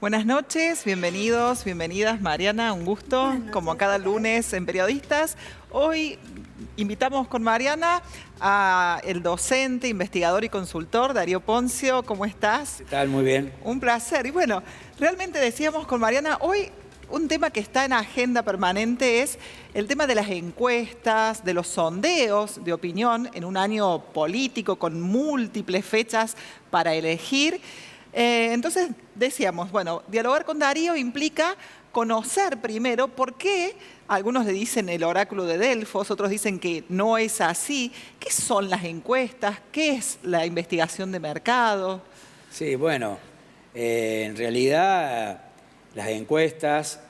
Buenas noches, bienvenidos, bienvenidas. Mariana, un gusto, como cada lunes en Periodistas. Hoy invitamos con Mariana a el docente, investigador y consultor Darío Ponzio. ¿Cómo estás? ¿Qué tal? Muy bien. Un placer. Y bueno, realmente decíamos con Mariana, hoy un tema que está en agenda permanente es el tema de las encuestas, de los sondeos de opinión en un año político con múltiples fechas para elegir. Entonces decíamos, bueno, dialogar con Darío implica conocer primero por qué, algunos le dicen el oráculo de Delfos, otros dicen que no es así. ¿Qué son las encuestas? ¿Qué es la investigación de mercado? Sí, bueno, en realidad las encuestas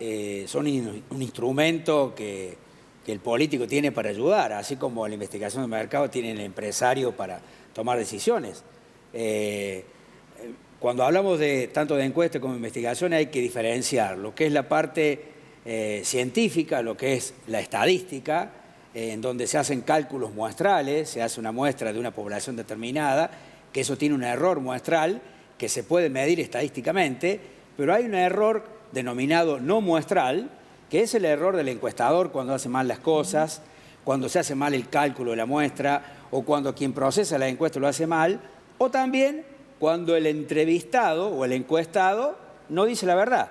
son un instrumento que el político tiene para ayudar, así como la investigación de mercado tiene el empresario para tomar decisiones. Cuando hablamos tanto de encuestas como de investigación hay que diferenciar lo que es la parte científica, lo que es la estadística, en donde se hacen cálculos muestrales, se hace una muestra de una población determinada, que eso tiene un error muestral que se puede medir estadísticamente, pero hay un error denominado no muestral, que es el error del encuestador cuando hace mal las cosas, cuando se hace mal el cálculo de la muestra, o cuando quien procesa la encuesta lo hace mal, o también cuando el entrevistado o el encuestado no dice la verdad,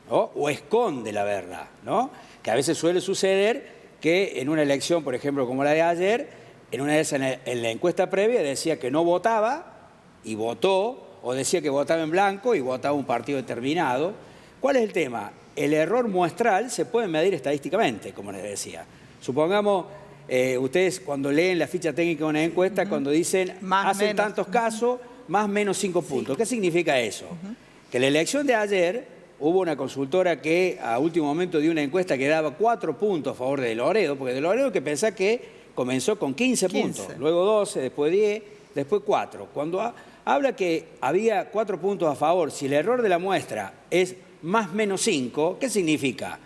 ¿no? O esconde la verdad, ¿no? Que a veces suele suceder que en una elección, por ejemplo, como la de ayer, en una de esas, en la encuesta previa decía que no votaba y votó, o decía que votaba en blanco y votaba un partido determinado. ¿Cuál es el tema? El error muestral se puede medir estadísticamente, como les decía. Supongamos, ustedes cuando leen la ficha técnica de una encuesta, cuando dicen hacen tantos casos, más o menos 5 puntos. ¿Qué significa eso? Que en la elección de ayer hubo una consultora que a último momento dio una encuesta que daba 4 puntos a favor de Loredo, porque de Loredo que pensá que comenzó con 15 puntos, luego 12, después 10, después 4. Cuando habla que había 4 puntos a favor, si el error de la muestra es más o menos 5, ¿qué significa?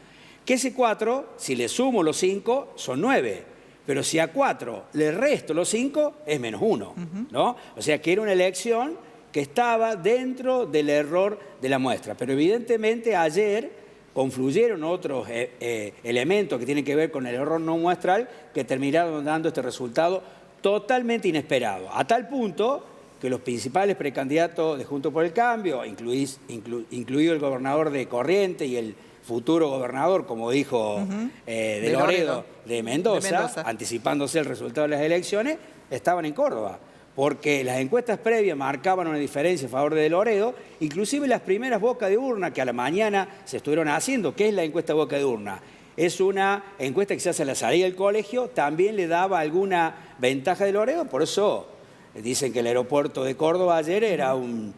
Que ese 4, si le sumo los 5, son 9. Pero si a 4 le resto los 5, es menos 1, ¿no? O sea que era una elección que estaba dentro del error de la muestra. Pero evidentemente ayer confluyeron otros elementos que tienen que ver con el error no muestral que terminaron dando este resultado totalmente inesperado. A tal punto que los principales precandidatos de Juntos por el Cambio, incluido el gobernador de Corrientes y el futuro gobernador, como dijo de Loredo, de Mendoza, anticipándose el resultado de las elecciones, estaban en Córdoba, porque las encuestas previas marcaban una diferencia a favor de Loredo, inclusive las primeras bocas de urna que a la mañana se estuvieron haciendo. ¿Qué es la encuesta boca de urna? Es una encuesta que se hace a la salida del colegio, también le daba alguna ventaja de Loredo, por eso dicen que el aeropuerto de Córdoba ayer era un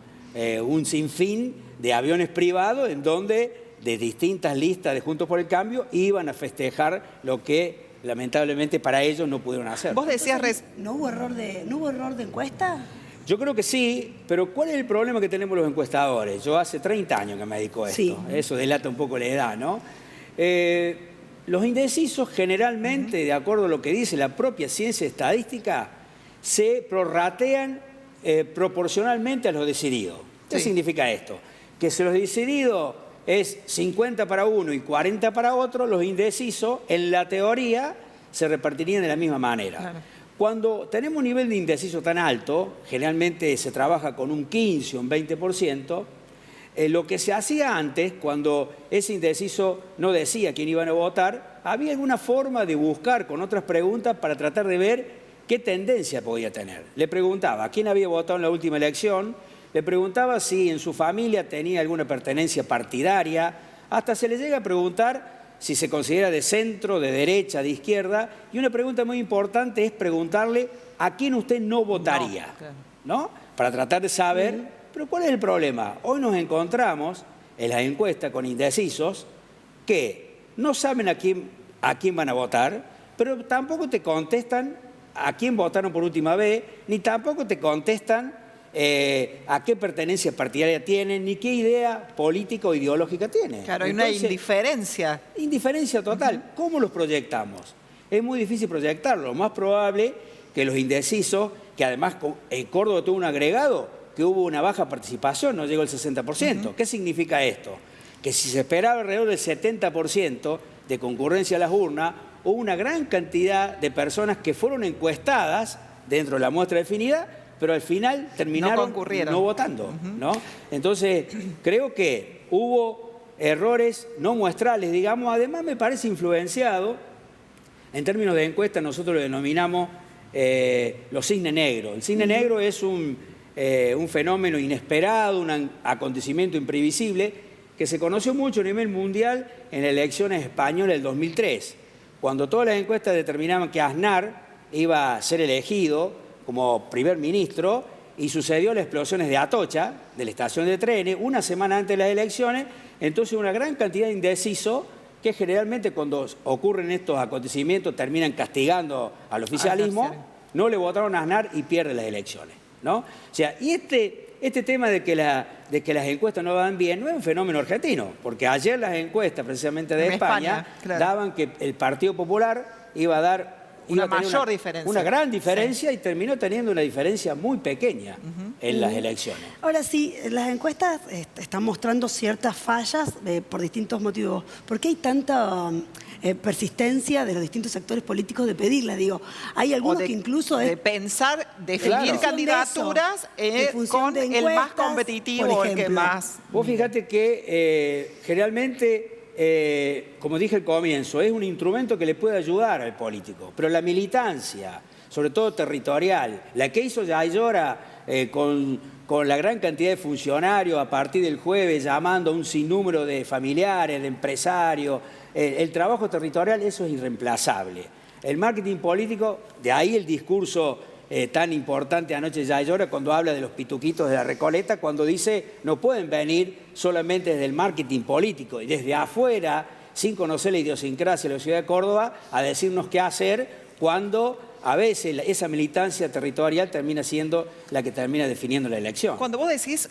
sinfín de aviones privados en donde de distintas listas de Juntos por el Cambio iban a festejar lo que lamentablemente para ellos no pudieron hacer. Vos decías... ¿No hubo error de encuesta? Yo creo que sí, pero ¿cuál es el problema que tenemos los encuestadores? Yo hace 30 años que me dedico a esto, sí. Eso delata un poco la edad, ¿no? Los indecisos generalmente, de acuerdo a lo que dice la propia ciencia estadística, se prorratean proporcionalmente a los decididos. ¿Qué significa esto? Que si los decididos es 50 para uno y 40 para otro, los indecisos, en la teoría, se repartirían de la misma manera. Claro. Cuando tenemos un nivel de indeciso tan alto, generalmente se trabaja con un 15 o un 20%, lo que se hacía antes, cuando ese indeciso no decía quién iban a votar, había alguna forma de buscar con otras preguntas para tratar de ver qué tendencia podía tener. Le preguntaba a quién había votado en la última elección, le preguntaba si en su familia tenía alguna pertenencia partidaria, hasta se le llega a preguntar si se considera de centro, de derecha, de izquierda, y una pregunta muy importante es preguntarle a quién usted no votaría, ¿no? Para tratar de saber, pero ¿cuál es el problema? Hoy nos encontramos en las encuestas con indecisos que no saben a quién van a votar, pero tampoco te contestan a quién votaron por última vez, ni tampoco te contestan a qué pertenencia partidaria tienen, ni qué idea política o ideológica tienen. Claro, hay una indiferencia. Indiferencia total. ¿Cómo los proyectamos? Es muy difícil proyectarlo. Lo más probable que los indecisos, que además en Córdoba tuvo un agregado, que hubo una baja participación, no llegó al 60%. ¿Qué significa esto? Que si se esperaba alrededor del 70% de concurrencia a las urnas, hubo una gran cantidad de personas que fueron encuestadas dentro de la muestra definida, pero al final terminaron no votando, ¿no? Entonces, creo que hubo errores no muestrales, digamos. Además, me parece influenciado, en términos de encuesta, nosotros lo denominamos los cisnes negros. El cisne negro es un fenómeno inesperado, un acontecimiento imprevisible, que se conoció mucho a nivel mundial en las elecciones españolas del 2003, cuando todas las encuestas determinaban que Aznar iba a ser elegido como primer ministro, y sucedió las explosiones de Atocha, de la estación de trenes, una semana antes de las elecciones. Entonces una gran cantidad de indecisos que generalmente cuando ocurren estos acontecimientos terminan castigando al oficialismo, no le votaron a Aznar y pierde las elecciones, ¿no? O sea, y este tema de que las encuestas no van bien no es un fenómeno argentino, porque ayer las encuestas precisamente de España daban que el Partido Popular iba a dar una mayor diferencia. Una gran diferencia, y terminó teniendo una diferencia muy pequeña en las elecciones. Ahora sí, las encuestas están mostrando ciertas fallas por distintos motivos. ¿Por qué hay tanta persistencia de los distintos sectores políticos de pedirla? Digo, hay algunos que incluso... de pensar, definir candidaturas con el más competitivo, el que más... Vos fíjate que generalmente... como dije al comienzo, es un instrumento que le puede ayudar al político, pero la militancia, sobre todo territorial, la que hizo Yayora con la gran cantidad de funcionarios a partir del jueves, llamando a un sinnúmero de familiares, de empresarios, el trabajo territorial, eso es irreemplazable. El marketing político, de ahí el discurso tan importante anoche de Yayora cuando habla de los pituquitos de la Recoleta, cuando dice no pueden venir solamente desde el marketing político y desde afuera, sin conocer la idiosincrasia de la ciudad de Córdoba, a decirnos qué hacer, cuando a veces esa militancia territorial termina siendo la que termina definiendo la elección. Cuando vos decís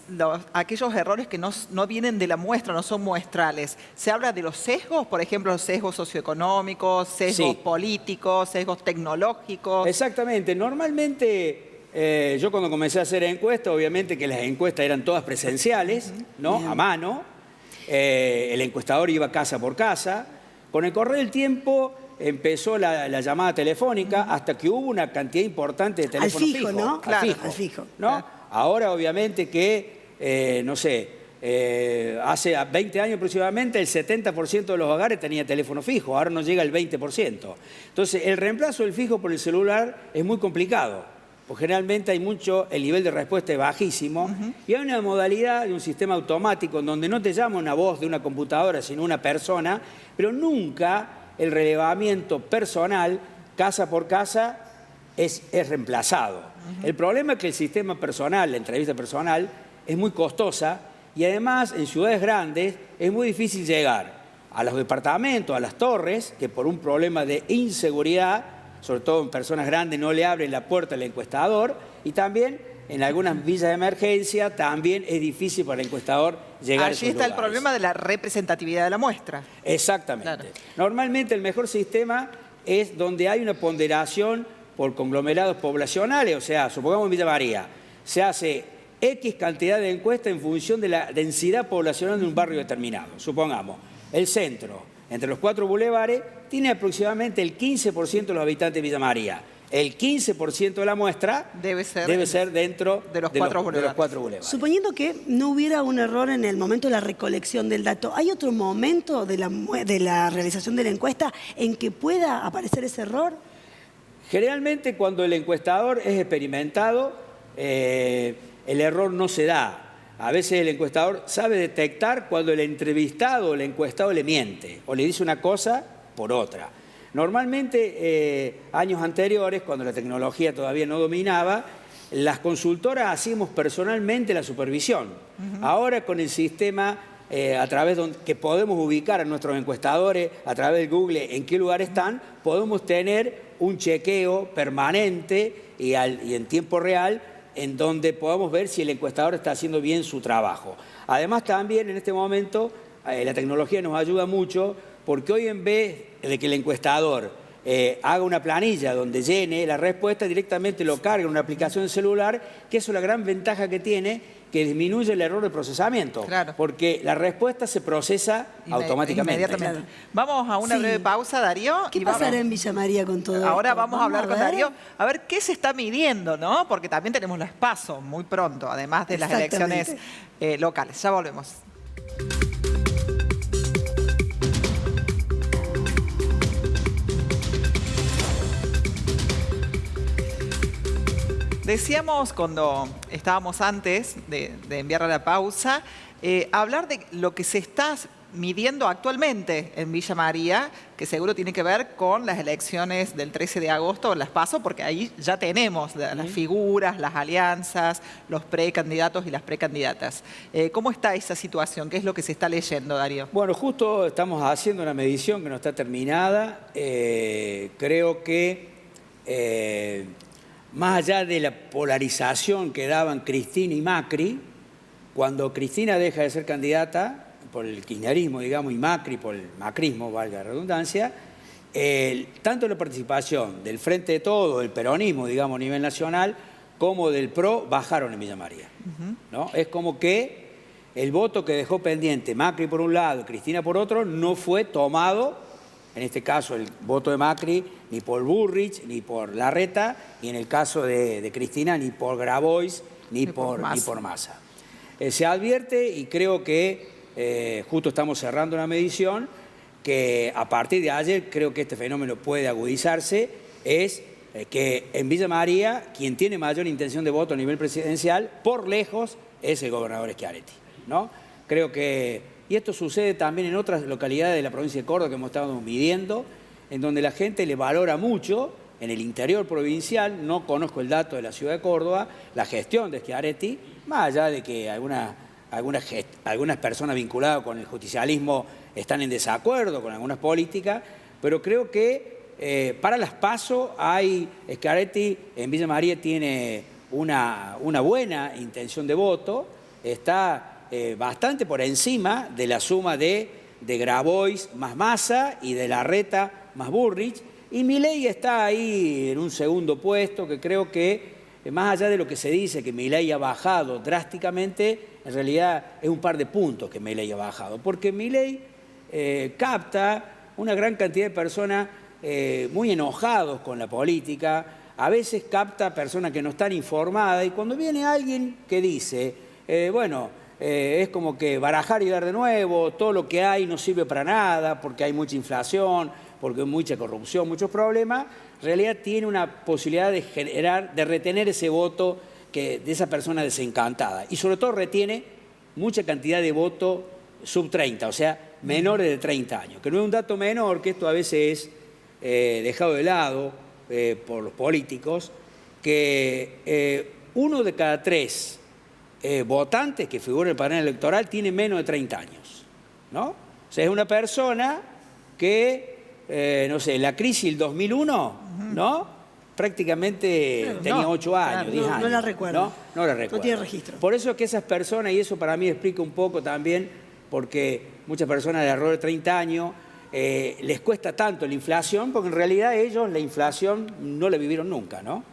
aquellos errores que no vienen de la muestra, no son muestrales, ¿se habla de los sesgos? Por ejemplo, los sesgos socioeconómicos, sesgos políticos, sesgos tecnológicos. Exactamente. Normalmente, yo cuando comencé a hacer encuestas, obviamente que las encuestas eran todas presenciales, ¿no? A mano. El encuestador iba casa por casa. Con el correr del tiempo empezó la llamada telefónica, hasta que hubo una cantidad importante de teléfonos fijos. ¿No? Claro, al fijo. ¿no? Claro. Ahora, obviamente que, no sé, hace 20 años aproximadamente el 70% de los hogares tenía teléfono fijo, ahora no llega al 20%. Entonces, el reemplazo del fijo por el celular es muy complicado, porque generalmente el nivel de respuesta es bajísimo, y hay una modalidad de un sistema automático en donde no te llama una voz de una computadora, sino una persona, pero nunca el relevamiento personal, casa por casa, es reemplazado. El problema es que el sistema personal, la entrevista personal, es muy costosa, y además en ciudades grandes es muy difícil llegar a los departamentos, a las torres, que por un problema de inseguridad, sobre todo en personas grandes, no le abren la puerta al encuestador, y también en algunas villas de emergencia también es difícil para el encuestador llegar a esos Allí está lugares. el problema de la representatividad de la muestra. Exactamente. Claro. Normalmente el mejor sistema es donde hay una ponderación por conglomerados poblacionales, o sea, supongamos en Villa María, se hace X cantidad de encuestas en función de la densidad poblacional de un barrio determinado. Supongamos, el centro, entre los 4 bulevares, tiene aproximadamente el 15% de los habitantes de Villa María. El 15% de la muestra debe ser dentro de los 4 bulevares. Suponiendo que no hubiera un error en el momento de la recolección del dato, ¿hay otro momento de la realización de la encuesta en que pueda aparecer ese error? Generalmente cuando el encuestador es experimentado, el error no se da. A veces el encuestador sabe detectar cuando el entrevistado o el encuestado le miente o le dice una cosa por otra. Normalmente, años anteriores, cuando la tecnología todavía no dominaba, las consultoras hacíamos personalmente la supervisión. Ahora con el sistema, a través que podemos ubicar a nuestros encuestadores, a través de Google, en qué lugar están, podemos tener un chequeo permanente y en tiempo real, en donde podamos ver si el encuestador está haciendo bien su trabajo. Además, también en este momento, la tecnología nos ayuda mucho, porque hoy en vez de que el encuestador haga una planilla donde llene la respuesta, directamente lo carga en una aplicación de celular, que eso es la gran ventaja que tiene, que disminuye el error de procesamiento, claro, porque la respuesta se procesa automáticamente. Inmediatamente. Vamos a una breve pausa, Darío. ¿Qué pasará en Villa María con todo esto? Ahora vamos a hablar con Darío, a ver qué se está midiendo, ¿no? Porque también tenemos las PASO muy pronto, además de las elecciones locales. Ya volvemos. Decíamos cuando estábamos antes de enviar a la pausa, hablar de lo que se está midiendo actualmente en Villa María, que seguro tiene que ver con las elecciones del 13 de agosto, las PASO, porque ahí ya tenemos las figuras, las alianzas, los precandidatos y las precandidatas. ¿Cómo está esa situación? ¿Qué es lo que se está leyendo, Darío? Bueno, justo estamos haciendo una medición que no está terminada. Creo que más allá de la polarización que daban Cristina y Macri, cuando Cristina deja de ser candidata por el kirchnerismo, digamos, y Macri por el macrismo, valga la redundancia, tanto la participación del Frente de Todos, del peronismo, digamos, a nivel nacional, como del PRO, bajaron en Villa María, ¿no? Es como que el voto que dejó pendiente Macri por un lado, Cristina por otro, no fue tomado, en este caso el voto de Macri, ni por Bullrich, ni por Larreta, y en el caso de Cristina, ni por Grabois, ni por Massa. Se advierte, y creo que justo estamos cerrando una medición, que a partir de ayer creo que este fenómeno puede agudizarse, es que en Villa María quien tiene mayor intención de voto a nivel presidencial, por lejos, es el gobernador Schiaretti, ¿no? Creo que... Y esto sucede también en otras localidades de la provincia de Córdoba que hemos estado midiendo, en donde la gente le valora mucho, en el interior provincial, no conozco el dato de la ciudad de Córdoba, la gestión de Schiaretti, más allá de que algunas personas vinculadas con el justicialismo están en desacuerdo con algunas políticas, pero creo que para las PASO Schiaretti en Villa María tiene una buena intención de voto, está bastante por encima de la suma de Grabois más Massa y de Larreta más Bullrich, y Milei está ahí en un segundo puesto, que creo que más allá de lo que se dice que Milei ha bajado drásticamente, en realidad es un par de puntos que Milei ha bajado, porque Milei capta una gran cantidad de personas muy enojados con la política, a veces capta personas que no están informadas, y cuando viene alguien que dice, es como que barajar y dar de nuevo, todo lo que hay no sirve para nada, porque hay mucha inflación, porque hay mucha corrupción, muchos problemas, en realidad tiene una posibilidad de retener ese voto de esa persona desencantada. Y sobre todo retiene mucha cantidad de voto sub 30, o sea, menores de 30 años, que no es un dato menor, que esto a veces es dejado de lado por los políticos, que 1 de cada 3 votantes que figuran en el panel electoral tiene menos de 30 años, ¿no? O sea, es una persona que, no sé, en la crisis del 2001, ¿no? Prácticamente tenía 8 años, 10 años. No la recuerdo. No la recuerdo. No tiene registro. Por eso es que esas personas, y eso para mí explica un poco también, porque muchas personas de alrededor de 30 años les cuesta tanto la inflación, porque en realidad ellos la inflación no la vivieron nunca, ¿no?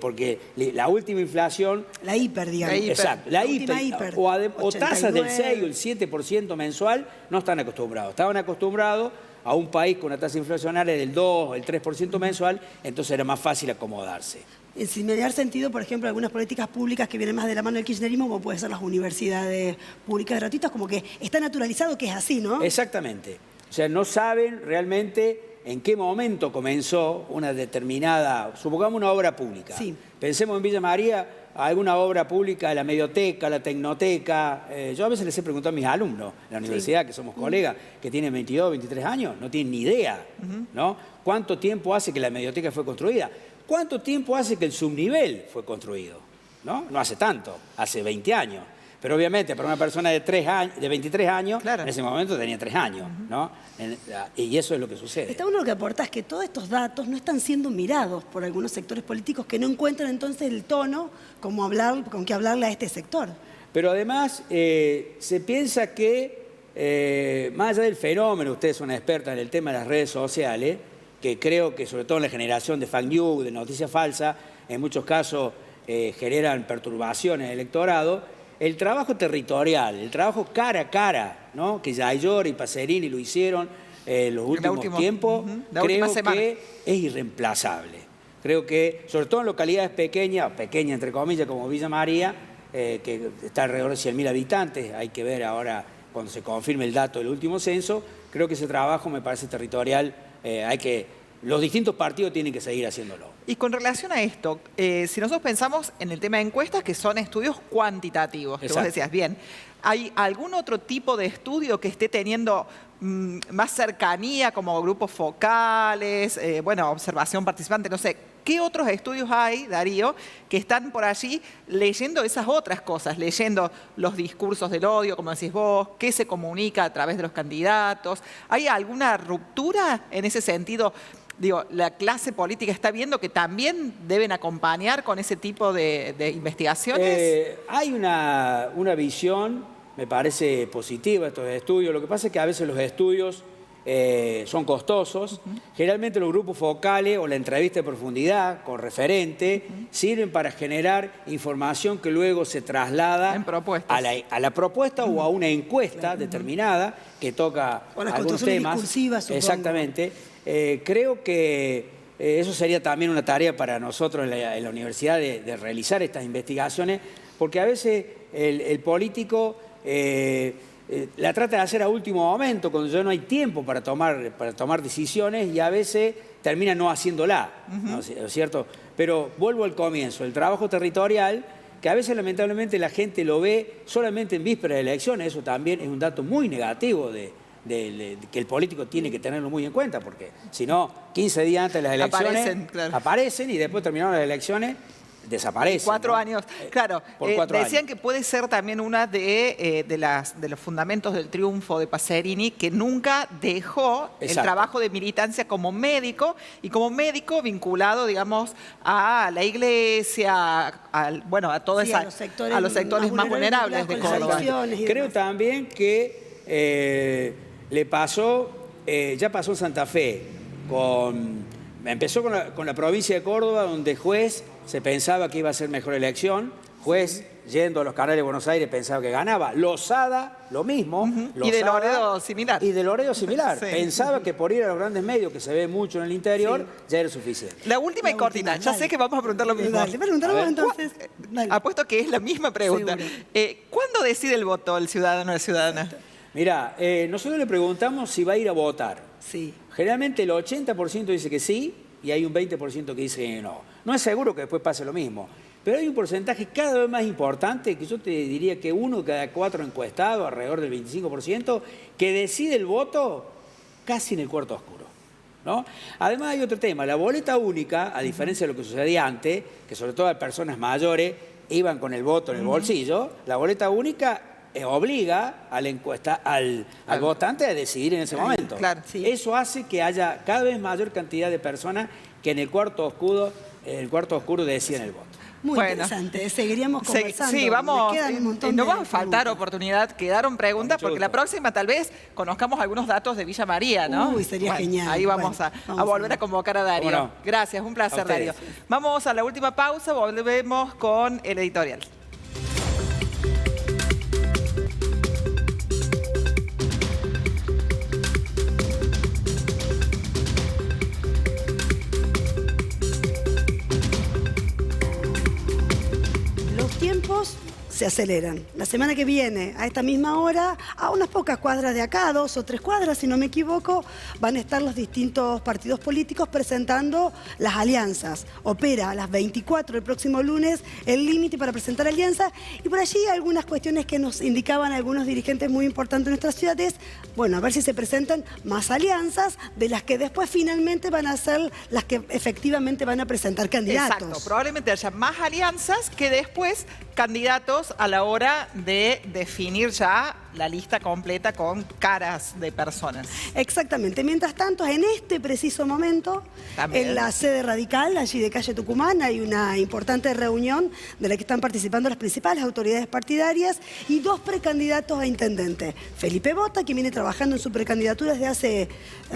Porque la última inflación... La hiper, digamos. Exacto, la hiper. O tasas del 6 o el 7% mensual no están acostumbrados. Estaban acostumbrados a un país con una tasa inflacionaria del 2 o el 3% mensual, entonces era más fácil acomodarse. En similar sentido, por ejemplo, algunas políticas públicas que vienen más de la mano del kirchnerismo, como pueden ser las universidades públicas gratuitas, como que está naturalizado que es así, ¿no? Exactamente. O sea, no saben realmente en qué momento comenzó una determinada, supongamos una obra pública. Sí. Pensemos en Villa María, alguna obra pública, la Medioteca, la Tecnoteca. Yo a veces les he preguntado a mis alumnos en la universidad, que somos colegas, que tienen 22, 23 años, no tienen ni idea, ¿no? ¿Cuánto tiempo hace que la Medioteca fue construida? ¿Cuánto tiempo hace que el subnivel fue construido? ¿No? No hace tanto, hace 20 años. Pero obviamente para una persona de 23 años, claro, en ese momento tenía 3 años, ¿no? Y eso es lo que sucede. Está bueno lo que aportás, que todos estos datos no están siendo mirados por algunos sectores políticos que no encuentran entonces el tono con que hablarle a este sector. Pero además se piensa que, más allá del fenómeno, ustedes son expertas en el tema de las redes sociales, que creo que sobre todo en la generación de fake news, de noticias falsas, en muchos casos generan perturbaciones en el electorado, el trabajo territorial, el trabajo cara a cara, ¿no? Que Yayori y Pacerini lo hicieron en los últimos tiempos, creo que es irreemplazable. Creo que, sobre todo en localidades pequeñas entre comillas, como Villa María, que está alrededor de 100.000 habitantes, hay que ver ahora cuando se confirme el dato del último censo, creo que ese trabajo me parece territorial, los distintos partidos tienen que seguir haciéndolo. Y con relación a esto, si nosotros pensamos en el tema de encuestas, que son estudios cuantitativos, que vos decías, bien, ¿hay algún otro tipo de estudio que esté teniendo más cercanía, como grupos focales, observación participante, no sé? ¿Qué otros estudios hay, Darío, que están por allí leyendo esas otras cosas, leyendo los discursos del odio, como decís vos, qué se comunica a través de los candidatos? ¿Hay alguna ruptura en ese sentido? Digo, la clase política está viendo que también deben acompañar con ese tipo de investigaciones. Hay una visión, me parece positiva estos estudios. Lo que pasa es que a veces los estudios son costosos. Generalmente los grupos focales o la entrevista de profundidad con referente sirven para generar información que luego se traslada a la propuesta o a una encuesta determinada que toca algunos temas. Exactamente. Creo que eso sería también una tarea para nosotros en la universidad de realizar estas investigaciones, porque a veces el político la trata de hacer a último momento, cuando ya no hay tiempo para tomar decisiones, y a veces termina no haciéndola, ¿no es cierto? Pero vuelvo al comienzo, el trabajo territorial, que a veces lamentablemente la gente lo ve solamente en vísperas de elecciones. Eso también es un dato muy negativo que el político tiene que tenerlo muy en cuenta, porque si no, 15 días antes de las elecciones aparecen y después terminaron las elecciones, desaparecen. 4 años. Claro, decían años. Que puede ser también una de los fundamentos del triunfo de Pacerini, que nunca dejó el trabajo de militancia como médico, y como médico vinculado, digamos, a la iglesia, a los sectores más vulnerables de Córdoba. Creo también que ya pasó en Santa Fe, empezó con la provincia de Córdoba, donde Juez se pensaba que iba a ser mejor elección. Juez, yendo a los canales de Buenos Aires, pensaba que ganaba. Lozada, lo mismo. Y de Loredo similar. Y de Loredo similar. Pensaba que por ir a los grandes medios, que se ve mucho en el interior, ya era suficiente. La última y cortita. Ya sé que vamos a preguntar lo mismo. Preguntamos entonces. Apuesto que es la misma pregunta. ¿Cuándo decide el voto el ciudadano o la ciudadana? Mirá, nosotros le preguntamos si va a ir a votar. Sí. Generalmente el 80% dice que sí y hay un 20% que dice que no. No es seguro que después pase lo mismo, pero hay un porcentaje cada vez más importante, que yo te diría que 1 de cada 4 encuestados, alrededor del 25%, que decide el voto casi en el cuarto oscuro, ¿no? Además hay otro tema, la boleta única, a diferencia de lo que sucedía antes, que sobre todo las personas mayores iban con el voto en el bolsillo, la boleta única obliga al votante a decidir en ese momento. Claro, Eso hace que haya cada vez mayor cantidad de personas que en el cuarto oscuro deciden el voto. Muy interesante, seguiríamos conversando. Sí, vamos. No va a faltar preguntas. oportunidad, quedaron preguntas, porque la próxima tal vez conozcamos algunos datos de Villa María, ¿no? Uy, sería genial. Ahí vamos a volver a convocar a Darío. No. Gracias, un placer, Darío. Vamos a la última pausa, volvemos con el editorial. Tiempos se aceleran. La semana que viene, a esta misma hora, a unas pocas cuadras de acá, 2 o 3 cuadras, si no me equivoco, van a estar los distintos partidos políticos presentando las alianzas. Opera a las 24 el próximo lunes el límite para presentar alianzas, y por allí algunas cuestiones que nos indicaban algunos dirigentes muy importantes de nuestra ciudad es, bueno, a ver si se presentan más alianzas de las que después finalmente van a ser las que efectivamente van a presentar candidatos. Exacto, probablemente haya más alianzas que después candidatos a la hora de definir ya la lista completa con caras de personas. Exactamente. Mientras tanto, en este preciso momento, También. en la sede radical, allí de calle Tucumán, hay una importante reunión de la que están participando las principales autoridades partidarias y 2 precandidatos a intendente. Felipe Bota, que viene trabajando en su precandidatura desde hace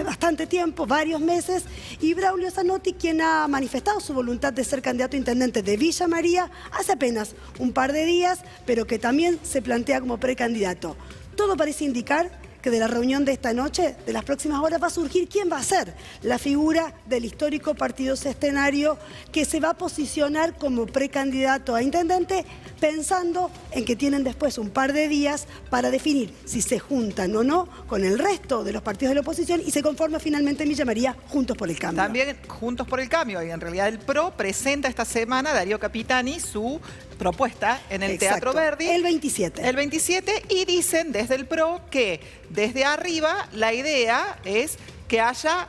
bastante tiempo, varios meses, y Braulio Zanotti, quien ha manifestado su voluntad de ser candidato a intendente de Villa María hace apenas un par de días, pero que también se plantea como precandidato. Todo parece indicar que de la reunión de esta noche, de las próximas horas, va a surgir quién va a ser la figura del histórico partido Centenario que se va a posicionar como precandidato a intendente, pensando en que tienen después un par de días para definir si se juntan o no con el resto de los partidos de la oposición y se conforma finalmente en Villa María Juntos por el Cambio. También Juntos por el Cambio, y en realidad el PRO presenta esta semana, Darío Capitani, su propuesta en el Teatro Verdi. El 27. El 27, y dicen desde el PRO que desde arriba la idea es que haya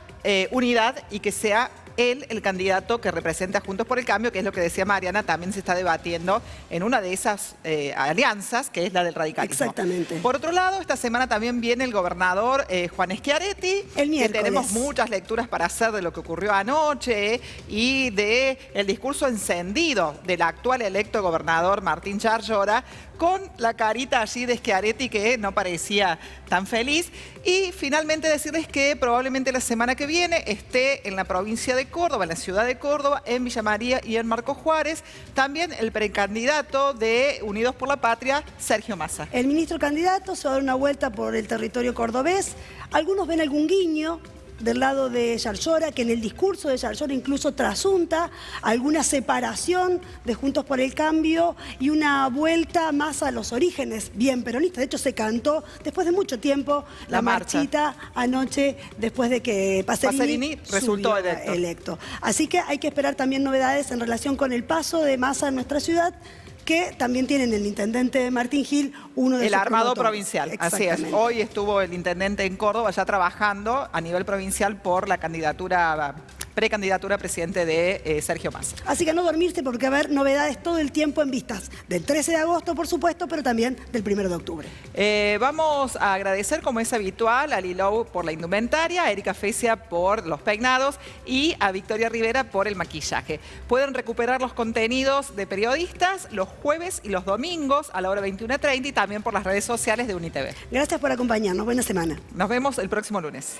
unidad y que sea él el candidato que representa Juntos por el Cambio, que es lo que decía Mariana, también se está debatiendo en una de esas alianzas, que es la del radicalismo. Exactamente. Por otro lado, esta semana también viene el gobernador Juan Schiaretti, el miércoles. que tenemos muchas lecturas para hacer de lo que ocurrió anoche y de el discurso encendido del actual electo gobernador Martín Charllora, con la carita allí de Schiaretti que no parecía tan feliz. Y finalmente decirles que probablemente la semana que viene esté en la provincia de Córdoba, en la ciudad de Córdoba, en Villa María y en Marcos Juárez, también el precandidato de Unidos por la Patria, Sergio Massa. El ministro candidato se va a dar una vuelta por el territorio cordobés. Algunos ven algún guiño del lado de Charllora, que en el discurso de Charllora incluso trasunta alguna separación de Juntos por el Cambio y una vuelta más a los orígenes bien peronistas. De hecho, se cantó después de mucho tiempo la marchita anoche, después de que Pacerini resultó electo. Así que hay que esperar también novedades en relación con el paso de Massa en nuestra ciudad, que también tienen el intendente Martín Gil, uno de el sus armado promotores. provincial, así es. Hoy estuvo el intendente en Córdoba ya trabajando a nivel provincial por la precandidatura a presidente de Sergio Massa. Así que no dormirse porque va a haber novedades todo el tiempo en vistas. Del 13 de agosto, por supuesto, pero también del 1 de octubre. Vamos a agradecer, como es habitual, a Lilou por la indumentaria, a Erika Fecia por los peinados y a Victoria Rivera por el maquillaje. Pueden recuperar los contenidos de periodistas los jueves y los domingos a la hora 21:30 y también por las redes sociales de UniTV. Gracias por acompañarnos. Buena semana. Nos vemos el próximo lunes.